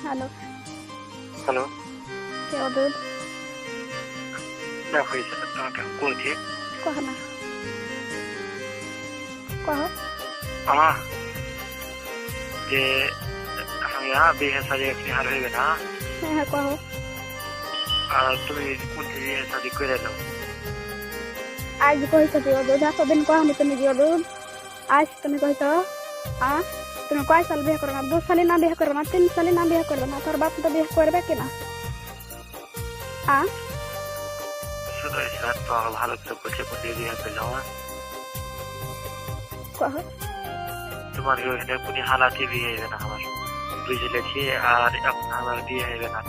Hello, hello, কে অদূর? দেখো এই তোমাকে বলছি কহ না, কহ। আমা যে আমি বিয়ে শাদী এখনই আর হইবে না। হ্যাঁ হ্যাঁ কহ। আর তুমি কোনটি বিয়ে শাদী করে দাও? আজ কইছ তুই অদূর, এতদিন কহনি তুমি যে অদূর, আজ তুমি কইছ। তুমি কয় সাল বিয়ে করবে না? 2 সালে না বিয়ে করবে না? 3 সালে না বিয়ে করবে না? তোর বাপ তো বিয়ে করবে কিনা? শুধু স্যার তো ভালো করে বলছে কোনটি বিয়ে করলাম। কহ। তোমার ওখানে কোন হালাতে বিয়ে হবে না আমার বুঝলেছি। আর এখন আমার বিয়ে হবে না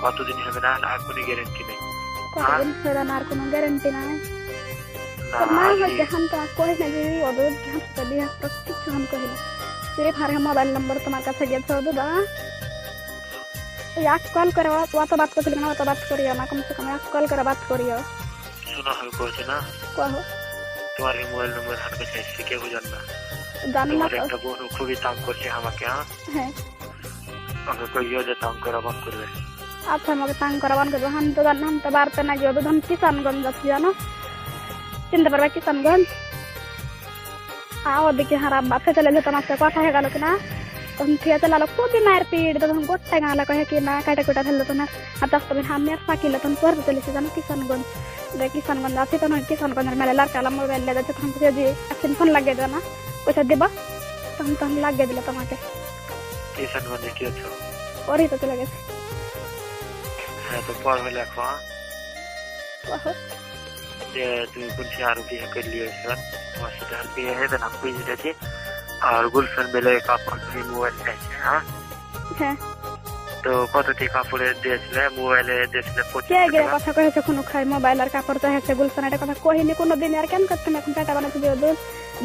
কতদিন হবে না আর কোনো গ্যারেন্টি নেই। কতদিন হবে না আর কোনো গ্যারেন্টি নাই। না মা হইতে হাম তো কই না যে অদূর হাসতে বিয়ে করতে কিছু হাম কই না। सिर्फ हर मोबाइल नंबर तुम्हारे पास गया था दादा एक कॉल करो वो तो बात कर लेना वो तो बात करियो ना कम से कम एक कॉल करे बात करियो। सुनो हम कोच ना कहो तुम्हारे मोबाइल नंबर हर के चाहिए के हो जानना जानना तुम्हारे एक बोनो खूब ही तंग करছে আমাকে। হ্যাঁ আমাকে কইও যে তंग করা বন্ধ করবে। আচ্ছা আমাকে তंग করা বন্ধ করবে। हम तो জানলাম हम तो বাড়তে না যাবো हम কিষানগঞ্জ যাচ্ছি জানো চিনতে পারবে কিষানগঞ্জ। ওদিকে হারাম বাপে চলে যেত আমার সাথে কথা হয়ে গেল কিনা তখন ঠিক আছে লালো খুবই মায়ের পিড় তখন গোটাই গালা কহে কি না কাটা কুটা ফেললো তো না আর 10 দিন আমি আর ফাঁকিলে তখন পড়তে চলেছি জানো কিষানগঞ্জ। কিষানগঞ্জ আছি তখন কিষানগঞ্জের মেলে লাগালাম মোবাইল লেগে তখন যে একদিন ফোন লাগিয়ে দেবো না পয়সা দেবা তখন তখন লাগিয়ে দিল তোমাকে। কিষানগঞ্জে কি আছো? ওরই তো চলে গেছে। হ্যাঁ তো পড়বে লেখো যে তুমি কোনটি আর বিয়ে করে লিয়েছো তোমার সাথে আর বিয়ে হবে না বুঝলেছি। আর গুলশান বেলে কাপড় তুমি মোবাইল চাইছে। হ্যাঁ তো কত টাকা কাপড়ে দিয়েছিলে মোবাইলে দিয়েছিলে? কে গিয়ে কথা কয়েছে কোনো খাই মোবাইল আর কাপড় তো হচ্ছে গুলশান এটা কথা কহিনি কোনো দিন আর কেন করতে এখন টাকা বানাতে দিও দূর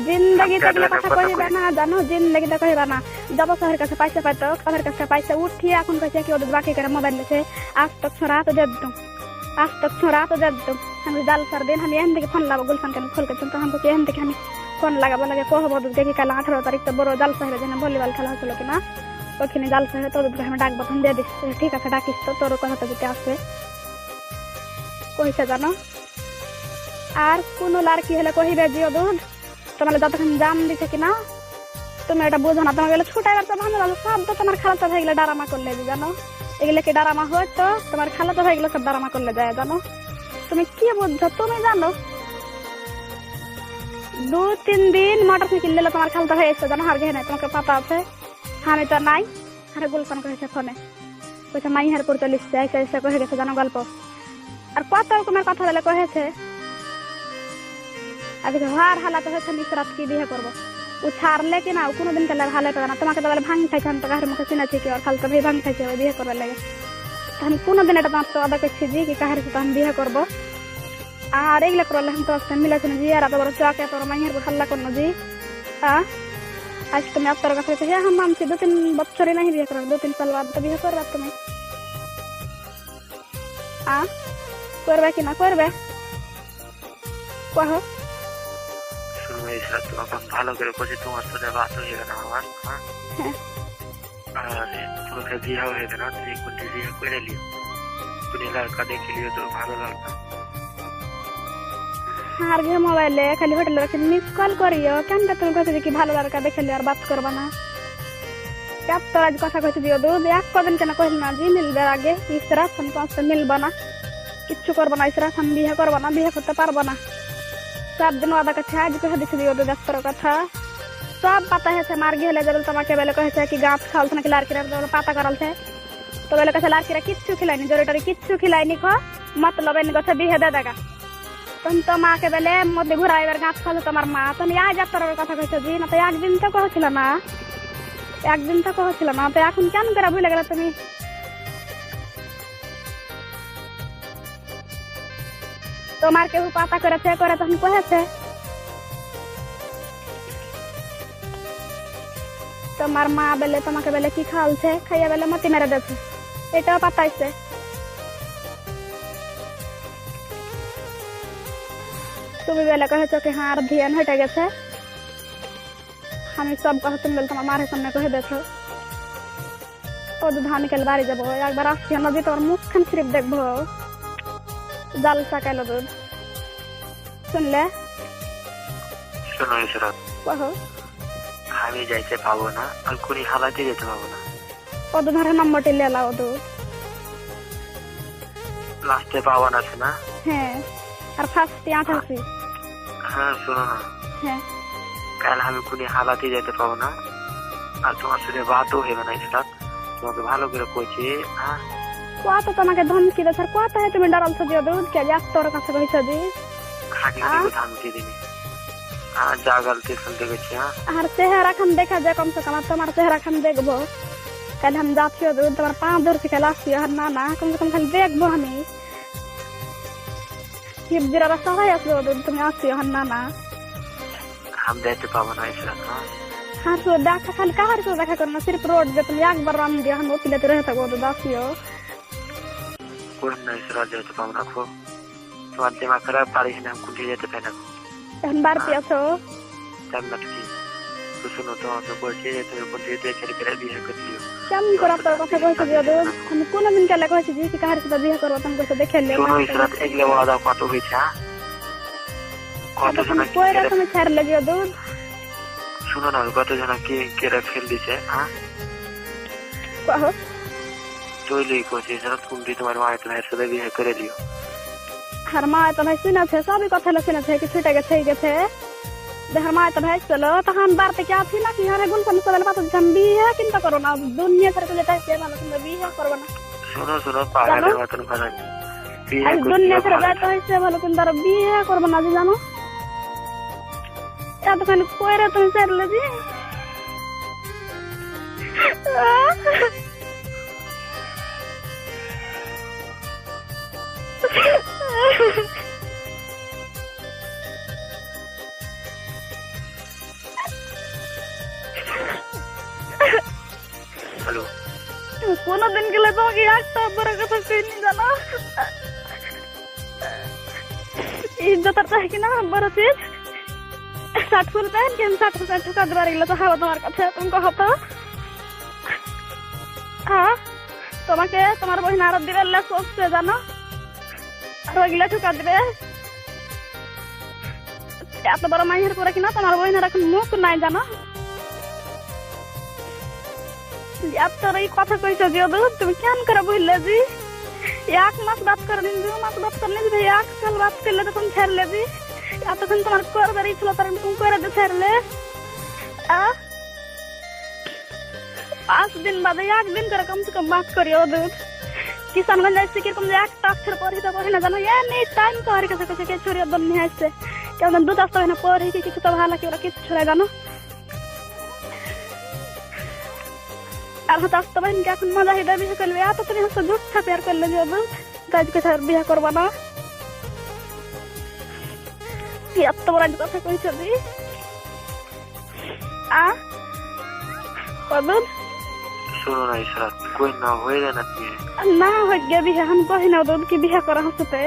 জিন্দগি থাকলে কথা কহিবে না জানো জিন্দগিটা কহিবা না। যাব শহরের কাছে পয়সা পাইতো শহরের কাছে পয়সা উঠিয়ে এখন কইছে কি ওদের বাকি করে মোবাইল লেছে আজ তক ছোড়া তো দে দম आज तक छोड़ा तो जब तुम हम जाल सर दिन हम एहन देखे फोन लगा गुलशन के खोल के तुम तो हमको एहन देखे हम फोन लगा बोला के कहबो देखि कल 18 तारीख तो बड़ो जाल सर जने वॉलीबॉल खेला होছিল কিনা ওখানে জাল সর তো हम डाक बटन दे दिस ठीक আছে ডাকিস তো তোর কথা তো দিতে আসবে কইছে জানো। আর কোন লাড়কি হলে কহিবে জিও দুধ তোমার যতক্ষণ জাম দিছে কিনা তুমি এটা বুঝো না তোমার গেলে ছুটাইবার তো ভালো লাগে সব তো তোমার খালাতো হয়ে গেলে ডারামা করলে জানো এগুলো কি ডারামা হয়তো তোমার খালাতো হয়ে গেলে সব ডারামা করলে যায় জানো। তুমি কি বুঝছো তুমি জানো 2-3 দিন মোটরসাইকেল নিলে তোমার খালাতো হয়ে এসে জানো আর গে নাই তোমাকে পাতা আছে আমি তো নাই। আরে গুলশান কইছে ফোনে কইছে মাই হার পড়তে লিখছে এসে কহে গেছে জানো গল্প আর কত রকমের কথা বলে কহেছে। আজকে হার হালাত হয়েছে নিসরাত কি বিয়ে করবো ও ছাড়লে কি না ও কোনোদিন কেলে ভালো করে না তোমাকে তো বলে ভাঙ খাইছে আমি তো কাহের মুখে চিনেছি কি আর খালতো ভাই ভাঙ খাইছে বিয়ে করবার লাগে আমি কোনোদিন এটা তোমার তো আদা করছি জি কি কাহের সাথে আমি বিয়ে করবো আর এগুলো করলে আমি তো মিলেছি না জি আর এত বড় চাকে তোর মাইয়ের হাল্লা করলো জি আজ তুমি আপনার কাছে হ্যাঁ हम मानছি 2-3 বছরই नहीं বিয়ে করবে 2-3 साल बाद তো বিয়ে করবে তুমি করবে কি না করবে কহ। তখন ভালো করে বলছি তোমার সাথে বাদ হয়ে গেল আমার। আর তোমাকে বিয়ে হয়ে গেল তুমি কোনটি বিয়ে করে লিও কোন লড়কা দেখে লিও তো ভালো লাগবে। আর গে মোবাইলে খালি হোটেলে রাখি মিস কল করিও কেন তুমি কইছো কি ভালো লড়কা দেখে লিও আর বাত করবা না কত তো আজ কথা কইছো দিও দুধ এক কদিন কেন কইল না জি মিলবে আগে ইসরা हम तो मिलबा ना কিচ্ছু করব না ইসরা हम বিয়ে করব না বিয়ে করতে পারবো না 7 दिन वादा कथा आज कह दिस दियो दस्तर कथा सब पता है मार गेले जरूर তোমাকে বেলে কইছে কি গাছ খাওলছ নাকি লারকিরা পাতা করলছে তো বেলে কইছে লারকিরা কিচ্ছু খিলাইনি জরুরি কিচ্ছু খিলাইনি খ मतलब এনে কথা বিয়ে দে দেগা তুমি তো মাকে বেলে মধ্যে ঘুরাইবার গাছ খাওলো তোমার মা তুমি আজ আপনার কথা কইছো জি না তো একদিন তো কইছিল না একদিন তো কইছিল না তো এখন কেন করে ভুলে গেল তুমি। তোমার কেউ পাতা করেছে করে তখন কহেছে তোমার মা বেলে তোমাকে বেলে কি খাওয়ালছে খাইয়া বেলে মতি মেরে দিয়েছে এটাও পাতাইছে। তুমি বেলে কহেছো কি হ্যাঁ আর ধ্যান হয়ে গেছে আমি সব কথা তুমি বেলে তোমার মার সামনে কহে দিয়েছো ও তো ধান খেলে বাড়ি যাবো একবার আসছি আমরা যে তোমার মুখখান সিরিপ দেখবো জাল চাকাইলো দুধ শুনলে শোনো ইসরাত, কহো আমি যাইতে পাবো না আর কোন হালাতে যেতে পাবো না। ও তো ধরে নম্বরটি লেলা ও তো লাস্টে পাওয়ান আছে না? হ্যাঁ আর ফার্স্টে 88 হ্যাঁ শোনো না, হ্যাঁ কাল আমি কোন হালাতে যেতে পাবো না আর তোমার সাথে বাতও হবে না ইসরাত, তোমাকে ভালো করে কইছি। হ্যাঁ কত তোমাকে ধমকি দে স্যার কত হয় তুমি ডরালছো দিও দুধ কে যাক তোর কাছে কইছো দি খাটি ধমকি দিনি আর যা গলতি শুনতে গেছি। হ্যাঁ আর চেহারা খান দেখা যায় কমসে কম তোমার চেহারা খান দেখবো কাল हम যাচ্ছি দুধ তোমার পা ধরছি খেলে আসছি আর না না কমসে কম খালি দেখবো আমি হিবজিরা রাস্তা হয় আসলো দুধ তুমি আসছি আর না না আমি যাইতে পাবো না ইসরাত। हाँ तो देखा खाली कहाँ से देखा करना सिर्फ रोड पे तुम एक बार राम दिया हम उसी लेते रहता वो तो दासियो कोई नहीं इस रात जाते पाऊँ ना खो तुम्हारे दिमाग खराब पारी है ना हम कुछ जाते पहना हम बार पिया तो तब मत की तो सुनो तो आप लोग बोलते हैं तो कुछ देते कर भी है कुछ लियो क्या हम करा तो कहाँ कोई से दो हम कौन दिन क्या लगा है जी कि कहाँ से भी है करो तुम कुछ देखे ले सुनो इस रात एक लेवा आधा काटो भी था काटो जना कोई रात में छाड़ लगे दो सुनो ना काटो जना के रखेल दिसे हाँ कहो तो ले को चीज़ रात कुंडी भी तुम्हारे वहाँ तो है सदा भी है करे लियो हर माँ तो भाई सुना थे सभी कथा लोग सुना थे कि छूटे गए थे हर माँ तो भाई चलो तो हम बार पे क्या थी ना कि हमारे गुल पर सदन बात जम भी है किंतु करो ना दुनिया तरह के टाइप के ना तुम भी है करो ना सुनो पागल है बात नहीं पता आज दुनिया तरह जाता है इससे वालों के अंदर भी है करो ना जी जानो या तो कहीं कोई रहे तुम सर ले जी हेलो कोनो दिन के लिए तो कि आज तो बड़ा कथा कोई नहीं जाना इज्जत करता है कि ना बड़ा चीज 60 रुपए के हम 60% ठुका दे बारे तो हाँ तुम्हारे कथा तुमको होता हाँ তোমাকে তোমার বহিন আর দিলে সোচছে জানো আর ওইগুলা ঠুকা দিবে এত বড় মাইয়ের পরে কিনা তোমার বহিনের এখন মুখ নাই জানো তোর এই কথা কইছো যে তুমি কেন করে বুঝলে জি 1 মাস বাত করে দিন 2 মাস বাত করলে ভাই 1 সাল বাত করলে তো তুমি ছাড়লে জি এতক্ষণ তোমার করবার ছিল তার তুমি করে দে ছাড়লে 5 दिन बाद 1 दिन कर कम से कम बात करियो दूध किसानगंज ऐसे कि कम से 1 अक्षर पढ़ी तो पढ़ी ना जानो ये नहीं टाइम को हर कैसे कैसे के छोरी दुनिया से क्या ना दूध आस्ता है ना पढ़ी कि तो भाला कि किस छोरा जानो আর হঠাৎ তো বহিন কে এখন মজা হিদা বিয়ে করবে এত তুমি হচ্ছে ঝুঠা প্যার করলে যে তাই কথা বিয়ে করবা না এত বড় কথা কইছো দি কদম सुनो ना इस रात कोई ना होएगा ना ना हो गया भी हम कहीं ना दूध की बिहा करा हंसते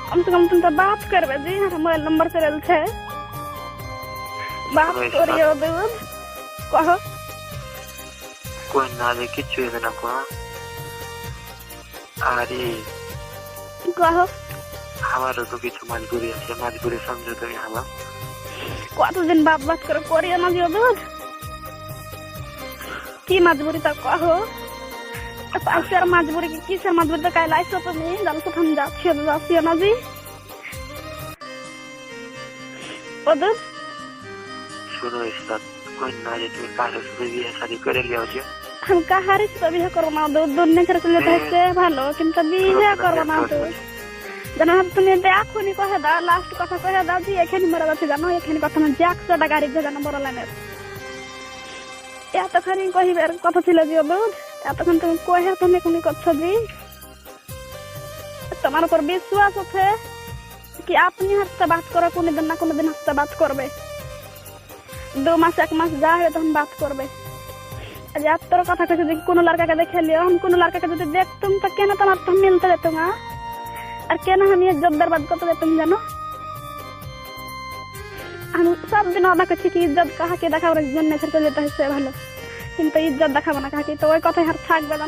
कम से कम तुम तो बात करबे जी हमारा मोबाइल नंबर से रेल छे बात करियो दूध कहो कोई ना दे किच्छु है ना को अरे कहो हमारा तो किच्छु मजबूरी है मजबूरी समझो तो हम कत दिन बात करो करियो ना दियो दूध की मजबूरी तक कहो पैसा मजबूरी की किसर मजबूरी तो काय लाइसो तो नहीं जान तो हम जाछियो ना जी ओदर सुनो इस बात कोई ना जे तुम काहे से भी शादी करे लियो जे हम काहारे से भी करो ना दो दुनिया कर लेते से ভালো কিন্তু বিয়ে করব না তো জানো তুমি দেখো নি কহে দা লাস্ট কথা কহে দাও জি এখানে মরা যাচ্ছে জানো এখানে কথা না জ্যাকটা গাড়ি যে জানো বড় লাইনের এতখানি কহিবার কথা ছিল যে দুধ এতক্ষণ তুমি কহে তুমি কোন কথা জি তোমার উপর বিশ্বাস আছে कि আপনি হাতে बात करो কোন দিন হাতে बात করবে 2 मास 1 मास जा है तो हम बात करबे आज आप तोर कथा कह जे कोनो लड़का के देखे लियो हम कोनो लड़का के जदि देखतुम त केना तमार तो मिलते देतुम और केना हम इज्जत बर्बाद करते देतुम जानो हम सब दिन आदा कछि कि इज्जत कहा के देखा और जन्ने से लेता है से भालो কিন্তু ইজ্জত দেখাবো না কাকি, তো ওই কথাই আর থাকবে না।